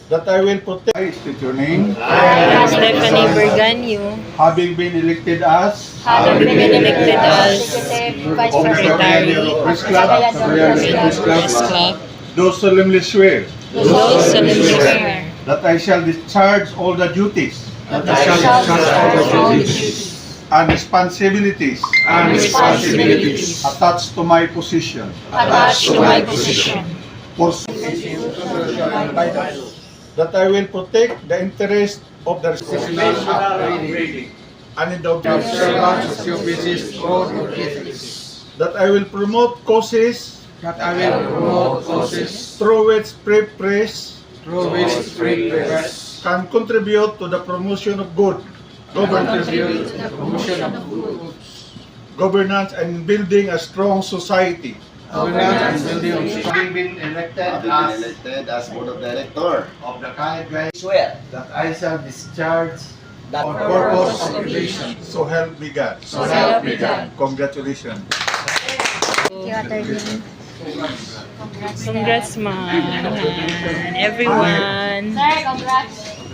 that I will protect. I state your name. Stephanie Berganyo, Having been elected as having been elected as of the Cagayan de Oro Press Club, Cagayan de Oro Press Press Club, Club, do solemnly swear do solemnly swear that I shall discharge all the duties that I shall discharge all the duties and responsibilities and responsibilities attached to my position attached to my position, for that I will protect the interest of the and in the observance of your business code of ethics, that I will promote causes through which free press can contribute to the promotion of good governance and building a strong society. Having been elected as board of director of the Cagayan, swear that I shall discharge that on purpose of obligation. So help me God. so help me God. Congratulations. Congrats, man. Everyone. Sir, congrats.